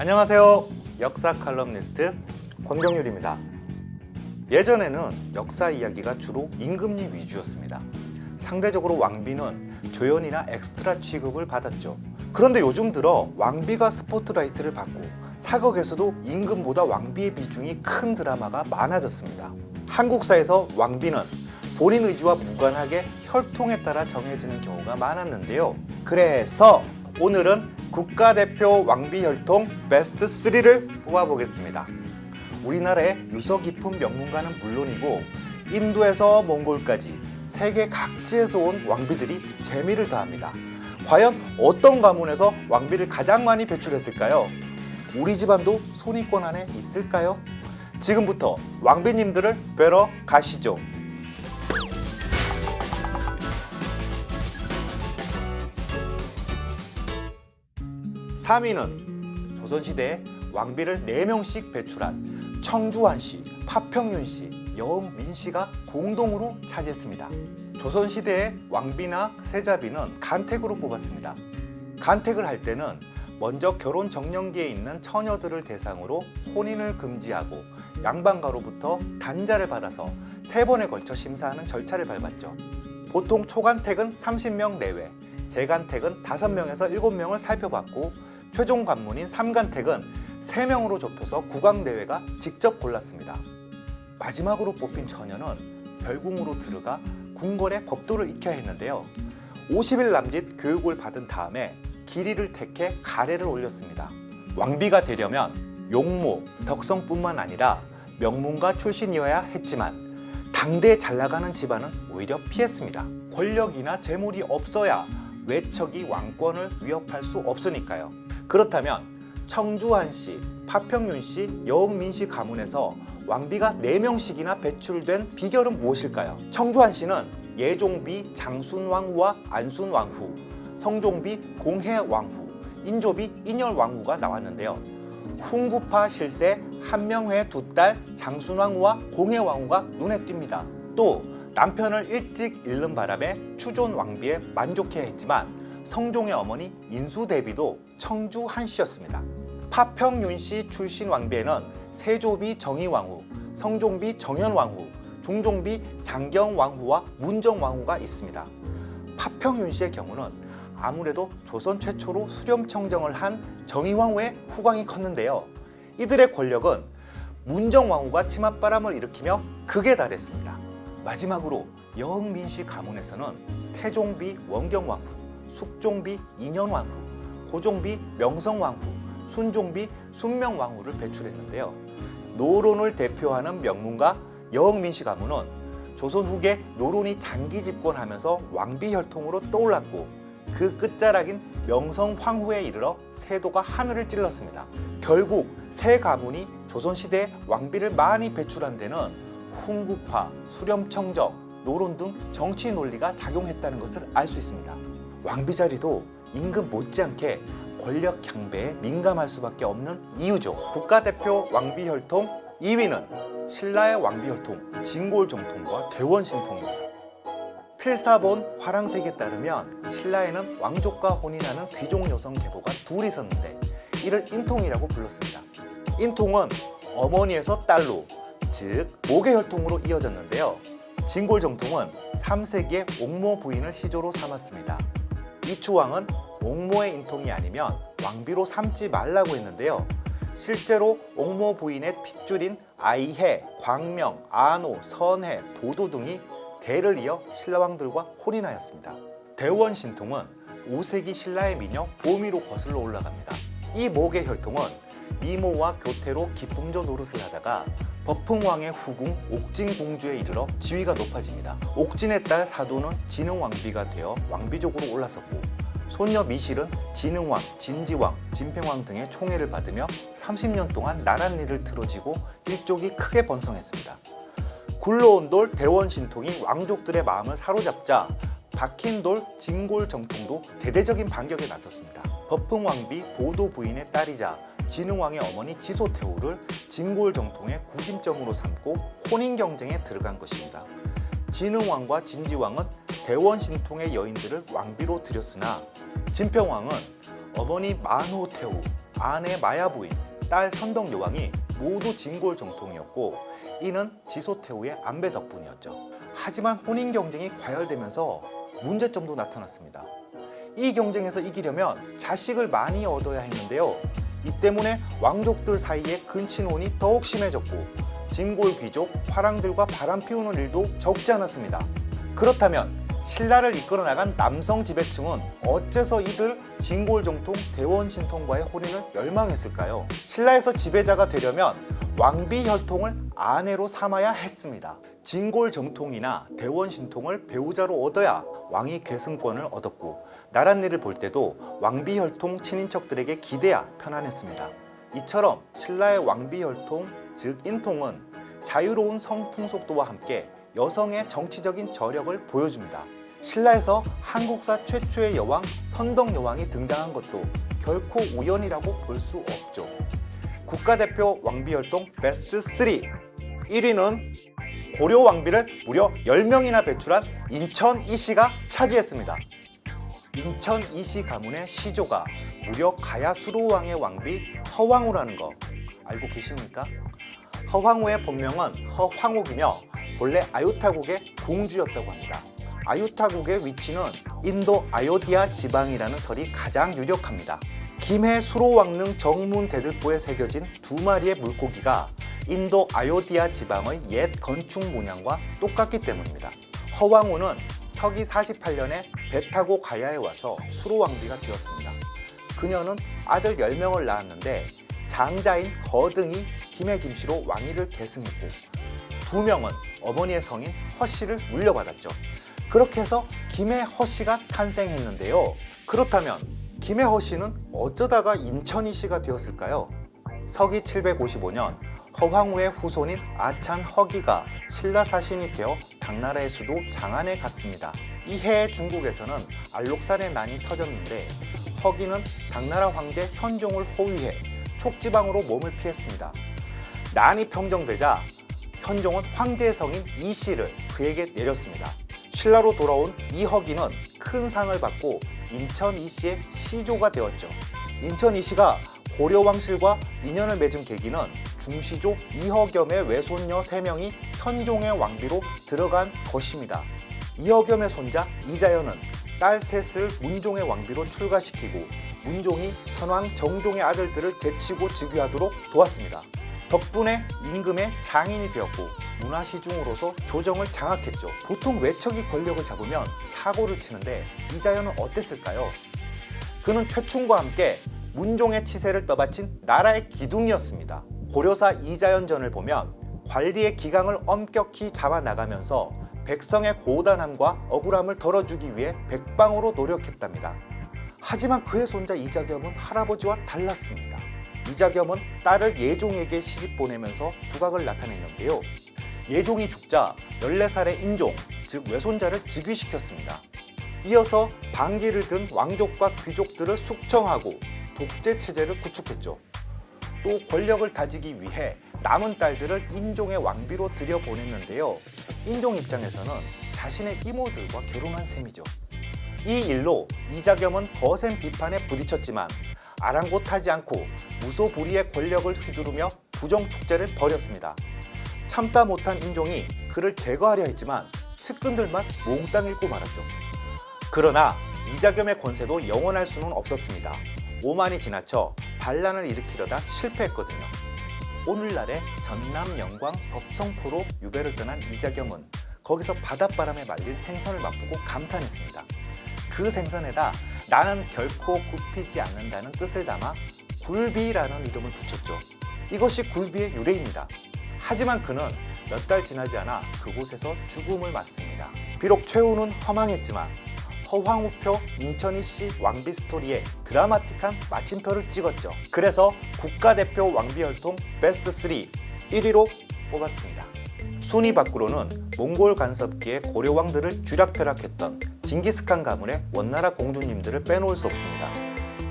안녕하세요. 역사 칼럼니스트 권경률입니다. 예전에는 역사 이야기가 주로 임금님 위주였습니다. 상대적으로 왕비는 조연이나 엑스트라 취급을 받았죠. 그런데 요즘 들어 왕비가 스포트라이트를 받고 사극에서도 임금보다 왕비의 비중이 큰 드라마가 많아졌습니다. 한국사에서 왕비는 본인 의지와 무관하게 혈통에 따라 정해지는 경우가 많았는데요. 그래서 오늘은 국가대표 왕비 혈통 베스트 3를 뽑아보겠습니다. 우리나라의 유서 깊은 명문가는 물론이고 인도에서 몽골까지 세계 각지에서 온 왕비들이 재미를 더합니다. 과연 어떤 가문에서 왕비를 가장 많이 배출했을까요? 우리 집안도 손위권 안에 있을까요? 지금부터 왕비님들을 뵈러 가시죠. 3위는 조선시대에 왕비를 4명씩 배출한 청주환씨, 파평윤씨, 여흥민씨가 공동으로 차지했습니다. 조선시대의 왕비나 세자비는 간택으로 뽑았습니다. 간택을 할 때는 먼저 결혼 정년기에 있는 처녀들을 대상으로 혼인을 금지하고 양반가로부터 단자를 받아서 3번에 걸쳐 심사하는 절차를 밟았죠. 보통 초간택은 30명 내외, 재간택은 5명에서 7명을 살펴봤고 최종 관문인 3간택은 3명으로 좁혀서 국왕대회가 직접 골랐습니다. 마지막으로 뽑힌 처녀는 별궁으로 들어가 궁궐의 법도를 익혀야 했는데요. 50일 남짓 교육을 받은 다음에 길이를 택해 가래를 올렸습니다. 왕비가 되려면 용모, 덕성뿐만 아니라 명문가 출신이어야 했지만 당대에 잘나가는 집안은 오히려 피했습니다. 권력이나 재물이 없어야 외척이 왕권을 위협할 수 없으니까요. 그렇다면 청주환씨, 파평윤씨, 여흥민씨 가문에서 왕비가 4명씩이나 배출된 비결은 무엇일까요? 청주환씨는 예종비 장순왕후와 안순왕후, 성종비 공해왕후, 인조비 인열왕후가 나왔는데요. 훈구파 실세 한명회의 2딸 장순왕후와 공해왕후가 눈에 띕니다. 또 남편을 일찍 잃는 바람에 추존 왕비에 만족해야 했지만 성종의 어머니 인수대비도 청주한씨였습니다. 파평윤씨 출신 왕비에는 세조비 정의왕후, 성종비 정현왕후, 중종비 장경왕후와 문정왕후가 있습니다. 파평윤씨의 경우는 아무래도 조선 최초로 수렴청정을 한 정의왕후의 후광이 컸는데요. 이들의 권력은 문정왕후가 치맛바람을 일으키며 극에 달했습니다. 마지막으로 여흥민씨 가문에서는 태종비 원경왕후, 숙종비 인현왕후, 고종비 명성왕후, 순종비 순명왕후를 배출했는데요. 노론을 대표하는 명문가 여흥민씨 가문은 조선 후기에 노론이 장기 집권하면서 왕비 혈통으로 떠올랐고 그 끝자락인 명성황후에 이르러 세도가 하늘을 찔렀습니다. 결국 세 가문이 조선시대에 왕비를 많이 배출한 데는 훈구파, 수렴청정, 노론 등 정치 논리가 작용했다는 것을 알 수 있습니다. 왕비 자리도 임금 못지않게 권력 향배에 민감할 수밖에 없는 이유죠. 국가대표 왕비 혈통 2위는 신라의 왕비 혈통 진골정통과 대원신통입니다. 필사본 화랑색에 따르면 신라에는 왕족과 혼인하는 귀족 여성 계보가 둘 있었는데 이를 인통이라고 불렀습니다. 인통은 어머니에서 딸로, 즉 모계 혈통으로 이어졌는데요. 진골정통은 3세기에 옥모 부인을 시조로 삼았습니다. 이추왕은 옥모의 인통이 아니면 왕비로 삼지 말라고 했는데요. 실제로 옥모 부인의 핏줄인 아이해, 광명, 안호, 선해, 보도 등이 대를 이어 신라왕들과 혼인하였습니다. 대원신통은 5세기 신라의 미녀 보미로 거슬러 올라갑니다. 이 모계 혈통은 미모와 교태로 기품조 노릇을 하다가 법흥왕의 후궁 옥진공주에 이르러 지위가 높아집니다. 옥진의 딸 사도는 진흥왕비가 되어 왕비족으로 올라섰고 손녀 미실은 진흥왕, 진지왕, 진평왕 등의 총애를 받으며 30년 동안 나란 일을 틀어지고 일족이 크게 번성했습니다. 굴러온 돌 대원신통이 왕족들의 마음을 사로잡자 박힌 돌 진골정통도 대대적인 반격에 나섰습니다. 법흥왕비 보도 부인의 딸이자 진흥왕의 어머니 지소태후를 진골정통의 구심점으로 삼고 혼인 경쟁에 들어간 것입니다. 진흥왕과 진지왕은 대원신통의 여인들을 왕비로 들였으나 진평왕은 어머니 만호태후, 아내 마야 부인, 딸 선덕 여왕이 모두 진골 정통이었고 이는 지소태후의 안배 덕분이었죠. 하지만 혼인 경쟁이 과열되면서 문제점도 나타났습니다. 이 경쟁에서 이기려면 자식을 많이 얻어야 했는데요. 이 때문에 왕족들 사이에 근친혼이 더욱 심해졌고 진골 귀족, 화랑들과 바람 피우는 일도 적지 않았습니다. 그렇다면 신라를 이끌어 나간 남성 지배층은 어째서 이들 진골 정통 대원 신통과의 혼인을 열망했을까요? 신라에서 지배자가 되려면 왕비 혈통을 아내로 삼아야 했습니다. 진골 정통이나 대원 신통을 배우자로 얻어야 왕이 계승권을 얻었고 나랏일을 볼 때도 왕비 혈통 친인척들에게 기대야 편안했습니다. 이처럼 신라의 왕비 혈통, 즉 인통은 자유로운 성풍속도와 함께 여성의 정치적인 저력을 보여줍니다. 신라에서 한국사 최초의 여왕 선덕 여왕이 등장한 것도 결코 우연이라고 볼 수 없죠. 국가대표 왕비혈통 베스트 3 1위는 고려 왕비를 무려 10명이나 배출한 인천 이씨가 차지했습니다. 인천 이씨 가문의 시조가 무려 가야 수로왕의 왕비 허황우라는 거 알고 계십니까? 허황우의 본명은 허황옥이며 본래 아유타국의 공주였다고 합니다. 아유타국의 위치는 인도 아요디아 지방이라는 설이 가장 유력합니다. 김해 수로왕릉 정문 대들보에 새겨진 두 마리의 물고기가 인도 아요디아 지방의 옛 건축 문양과 똑같기 때문입니다. 허황우는 서기 48년에 배 타고 가야에 와서 수로왕비가 되었습니다. 그녀는 아들 10명을 낳았는데 장자인 거등이 김해 김씨로 왕위를 계승했고 2명은 어머니의 성인 허씨를 물려받았죠. 그렇게 해서 김해 허씨가 탄생했는데요. 그렇다면 김해 허씨는 어쩌다가 인천이씨가 되었을까요? 서기 755년 허황우의 후손인 아찬 허기가 신라 사신이 되어 당나라의 수도 장안에 갔습니다. 이해 중국에서는 알록살의 난이 터졌는데 허기는 당나라 황제 현종을 호위해 촉지방으로 몸을 피했습니다. 난이 평정되자 현종은 황제의 성인 이씨를 그에게 내렸습니다. 신라로 돌아온 이허기는 큰 상을 받고 인천 이씨의 시조가 되었죠. 인천 이씨가 고려 왕실과 인연을 맺은 계기는 중시조 이허겸의 외손녀 3명이 현종의 왕비로 들어간 것입니다. 이허겸의 손자 이자연은 딸 셋을 문종의 왕비로 출가시키고 문종이 선왕 정종의 아들들을 제치고 즉위하도록 도왔습니다. 덕분에 임금의 장인이 되었고 문화시중으로서 조정을 장악했죠. 보통 외척이 권력을 잡으면 사고를 치는데 이자연은 어땠을까요? 그는 최충과 함께 문종의 치세를 떠받친 나라의 기둥이었습니다. 고려사 이자연전을 보면 관리의 기강을 엄격히 잡아나가면서 백성의 고단함과 억울함을 덜어주기 위해 백방으로 노력했답니다. 하지만 그의 손자 이자겸은 할아버지와 달랐습니다. 이자겸은 딸을 예종에게 시집 보내면서 두각을 나타냈는데요. 예종이 죽자 14살의 인종, 즉 외손자를 즉위시켰습니다. 이어서 반기를 든 왕족과 귀족들을 숙청하고 독재 체제를 구축했죠. 또 권력을 다지기 위해 남은 딸들을 인종의 왕비로 들여보냈는데요. 인종 입장에서는 자신의 이모들과 결혼한 셈이죠. 이 일로 이자겸은 거센 비판에 부딪혔지만 아랑곳하지 않고 무소불위의 권력을 휘두르며 부정축제를 벌였습니다. 참다 못한 인종이 그를 제거하려 했지만 측근들만 몽땅 잃고 말았죠. 그러나 이자겸의 권세도 영원할 수는 없었습니다. 오만이 지나쳐 반란을 일으키려다 실패했거든요. 오늘날의 전남 영광 덕성포로 유배를 떠난 이자겸은 거기서 바닷바람에 말린 생선을 맛보고 감탄했습니다. 그 생선에다 나는 결코 굽히지 않는다는 뜻을 담아 굴비라는 이름을 붙였죠. 이것이 굴비의 유래입니다. 하지만 그는 몇 달 지나지 않아 그곳에서 죽음을 맞습니다. 비록 최후는 허망했지만 허황우표 인천이씨 왕비 스토리에 드라마틱한 마침표를 찍었죠. 그래서 국가대표 왕비혈통 베스트 3 1위로 뽑았습니다. 순위 밖으로는 몽골 간섭기에 고려 왕들을 쥐락펴락했던 징기스칸 가문의 원나라 공주님들을 빼놓을 수 없습니다.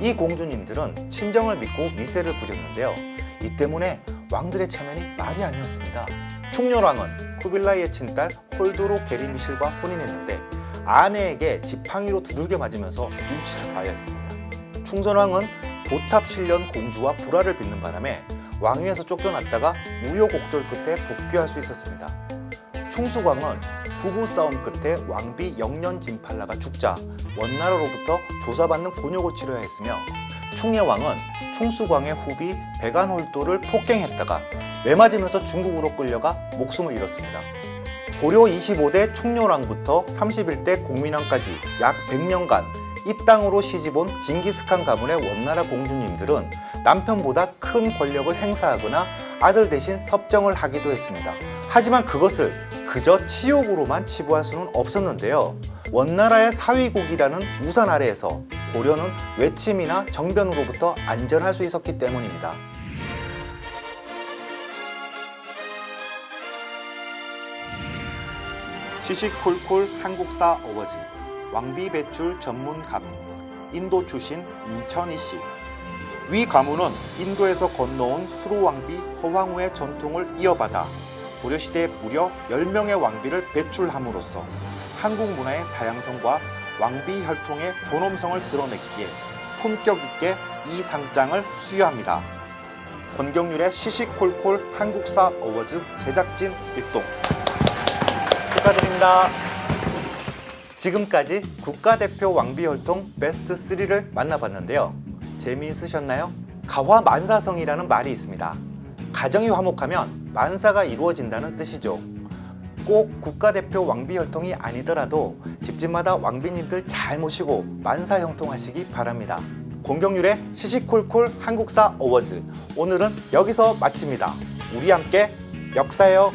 이 공주님들은 친정을 믿고 미세를 부렸는데요. 이 때문에 왕들의 체면이 말이 아니었습니다. 충렬왕은 쿠빌라이의 친딸 홀도로 게리미실과 혼인했는데 아내에게 지팡이로 두들겨 맞으면서 눈치를 봐야 했습니다. 충선왕은 도탑 실련 공주와 불화를 빚는 바람에 왕위에서 쫓겨났다가 우여곡절 끝에 복귀할 수 있었습니다. 충수광은 부부싸움 끝에 왕비 영년 진팔라가 죽자 원나라로부터 조사받는 곤욕을 치러야 했으며, 충예왕은 충수광의 후비 백안홀도를 폭행했다가 매맞으면서 중국으로 끌려가 목숨을 잃었습니다. 고려 25대 충렬왕부터 31대 공민왕까지 약 100년간 이 땅으로 시집온 징기스칸 가문의 원나라 공주님들은 남편보다 큰 권력을 행사하거나 아들 대신 섭정을 하기도 했습니다. 하지만 그것을 그저 치욕으로만 치부할 수는 없었는데요. 원나라의 사위국이라는 우산 아래에서 고려는 외침이나 정변으로부터 안전할 수 있었기 때문입니다. 시시콜콜 한국사 어워즈, 왕비 배출 전문 가문, 인도 출신 인천희 씨. 위 가문은 인도에서 건너온 수로왕비 허황후의 전통을 이어받아 고려시대에 무려 10명의 왕비를 배출함으로써 한국 문화의 다양성과 왕비 혈통의 존엄성을 드러냈기에 품격 있게 이 상장을 수여합니다. 권경률의 시시콜콜 한국사 어워즈 제작진 일동 축하드립니다. 지금까지 국가대표 왕비 혈통 베스트 3를 만나봤는데요. 재미있으셨나요? 가화만사성이라는 말이 있습니다. 가정이 화목하면 만사가 이루어진다는 뜻이죠. 꼭 국가대표 왕비 혈통이 아니더라도 집집마다 왕비님들 잘 모시고 만사 형통하시기 바랍니다. 권경률의 시시콜콜 한국사 어워즈, 오늘은 여기서 마칩니다. 우리 함께 역사요.